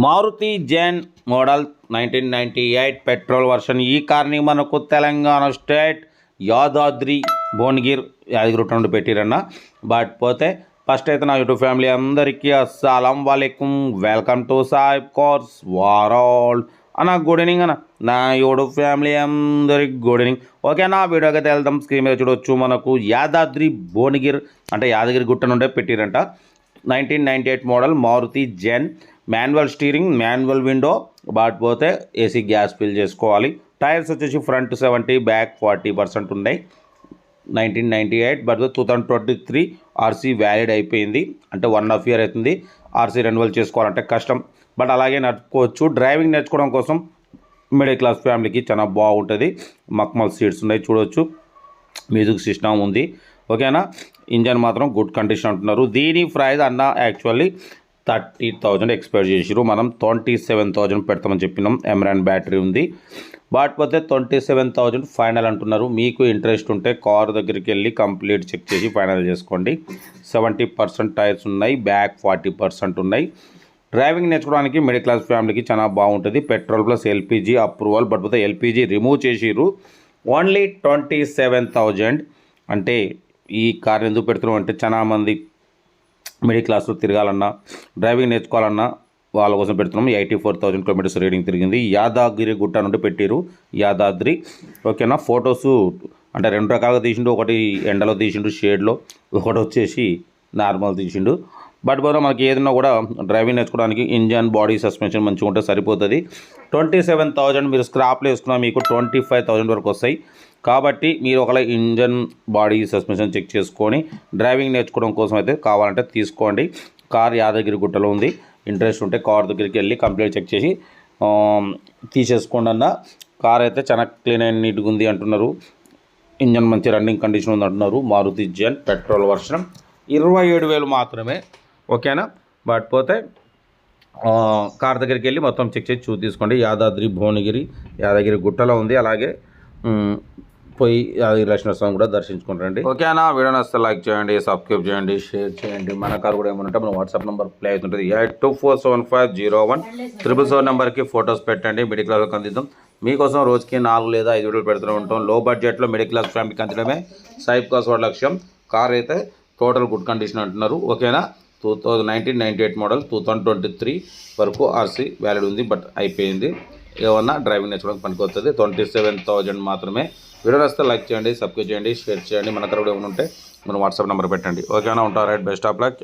మారుతి జెన్ model 1998 petrol version. ఈ కార్ని మనకు తెలంగాణ స్టేట్ యాదాద్రి భువనగిరి యాదగిరి నుండి పెట్టిరన్న. బట్ పోతే ఫస్ట్ అయితే నా యూట్యూబ్ ఫ్యామిలీ అందరికీ అస్సలం వాలేకుం, వెల్కమ్ టు సాయిబ్ కార్స్ వరల్డ్ అన్న. గుడ్ ఈవినింగ్ అన్న, నా యూట్యూబ్ ఫ్యామిలీ అందరికి గుడ్ ఈవినింగ్. ఓకేనా, వీడియోకి అయితే వెళ్దాం. స్క్రీన్ మీద చూడవచ్చు, మనకు యాదాద్రి భువనగిరి అంటే యాదగిరి గుట్ట నుండే పెట్టిరంట. 1998 model Maruti Zen, manual steering, manual window. But పోతే ఏసీ గ్యాస్ ఫిల్ చేసుకోవాలి. టైర్స్ వచ్చేసి ఫ్రంట్ 70, బ్యాక్ 40% ఉన్నాయి. 1998 బట్ 2023 ఆర్సీ వ్యాలిడ్ అయిపోయింది, అంటే 1.5 year అవుతుంది. ఆర్సీ రెన్యువల్ చేసుకోవాలంటే కష్టం, బట్ అలాగే నడుపుకోవచ్చు. డ్రైవింగ్ నేర్చుకోవడం కోసం మిడిల్ క్లాస్ ఫ్యామిలీకి చాలా బాగుంటుంది. మక్మల్ సీట్స్ ఉన్నాయి చూడవచ్చు, మ్యూజిక్ సిస్టమ్ ఉంది. ఓకేనా, ఇంజన్ మాత్రం గుడ్ కండిషన్ అంటున్నారు. దీని ప్రైస్ అన్న యాక్చువల్లీ 30,000 ఎక్స్పెక్ట్ చేసిరు. మనం 27,000 పెడతామని చెప్పినాం. ఎమ్రాన్ బ్యాటరీ ఉంది. బట్ పోతే 27,000 ఫైనల్ అంటున్నారు. మీకు ఇంట్రెస్ట్ ఉంటే కార్ దగ్గరికి వెళ్ళి కంప్లీట్ చెక్ చేసి ఫైనల్ చేసుకోండి. 70% టైర్స్ ఉన్నాయి, బ్యాక్ 40% ఉన్నాయి. డ్రైవింగ్ నేర్చుకోవడానికి మిడిల్ క్లాస్ ఫ్యామిలీకి చాలా బాగుంటుంది. Petrol plus LPG approval. But పోతే ఎల్పిజి రిమూవ్ చేసిరు. ఓన్లీ 27,000. అంటే ఈ కార్ ఎందుకు పెడుతున్నాం అంటే చాలా మంది మిడిల్ క్లాస్లో తిరగాలన్నా, డ్రైవింగ్ నేర్చుకోవాలన్నా వాళ్ళ కోసం పెడుతున్నాము. 84,000 కిలోమీటర్స్ రీడింగ్ తిరిగింది. యాదాగిరి గుట్ట నుండి పెట్టిరు, యాదాద్రి. ఓకేనా, ఫొటోస్ అంటే 2 రకాలుగా తీసిండు. ఒకటి ఎండలో తీసిండు షేడ్లో, ఒకటి వచ్చేసి నార్మల్ తీసిండు. బట్ పోతే మనకి ఏదైనా కూడా డ్రైవింగ్ నేర్చుకోవడానికి ఇంజన్, బాడీ, సస్పెన్షన్ మంచిగా ఉంటే సరిపోతుంది. 27,000 మీరు స్క్రాప్లో వేసుకున్నా మీకు 25,000 వరకు వస్తాయి. కాబట్టి మీరు ఒకవేళ ఇంజన్, బాడీ, సస్పెన్షన్ చెక్ చేసుకొని డ్రైవింగ్ నేర్చుకోవడం కోసం అయితే కావాలంటే తీసుకోండి. కార్ యాదగిరి గుట్టలో ఉంది. ఇంట్రెస్ట్ ఉంటే కార్ దగ్గరికి వెళ్ళి కంప్లీట్ చెక్ చేసి తీసేసుకోండి అన్న. కార్ అయితే చాలా క్లీన్ అండ్ నీట్గా ఉంది అంటున్నారు. ఇంజన్ మంచి రన్నింగ్ కండిషన్ ఉంది అంటున్నారు. మారుతి జెన్ పెట్రోల్ వర్షన్ 27,000 మాత్రమే. ఓకేనా, బట్ పోతే కార్ దగ్గరికి వెళ్ళి మొత్తం చెక్ చేసి తీసుకోండి. యాదాద్రి భువనగిరి యాదగిరి గుట్టలో ఉంది. అలాగే పోయి యాదగిరి లక్ష్మణ స్వామి కూడా దర్శించుకుంటారండి. ఓకేనా, వీడియో నచ్చితే లైక్ చేయండి, సబ్స్క్రైబ్ చేయండి, షేర్ చేయండి. మన కార్ కూడా ఏమంటే మన వాట్సాప్ నెంబర్ ప్లే అవుతుంటుంది. 8247501777 నెంబర్కి ఫొటోస్ పెట్టండి. మిడిల్ క్లాస్కి అందిద్దాం. మీకోసం రోజుకి 4 లేదా 5 వీడియోలు పెడుతూ ఉంటాం. లో బడ్జెట్లో మిడిల్ క్లాస్ ఫ్యామిలీకి అందించడమే సాయిబ్ కార్స్ వాడి లక్ష్యం. కార్ అయితే టోటల్ గుడ్ కండిషన్ అంటున్నారు. ఓకేనా, 1998 మోడల్ 2023 వరకు ఆర్సీ వ్యాలిడ్ ఉంది, బట్ అయిపోయింది. ఏమన్నా డ్రైవింగ్ నేర్చుకోవడానికి పనికొస్తుంది. 27,000 మాత్రమే. వీడియో వస్తే లైక్ చేయండి, సబ్స్క్రైబ్ చేయండి, షేర్ చేయండి. మన కార్ కూడా ఏమైనా ఉంటే మన వాట్సాప్ నెంబర్ పెట్టండి. ఓకేనా, ఉంటారు. Right, best of luck.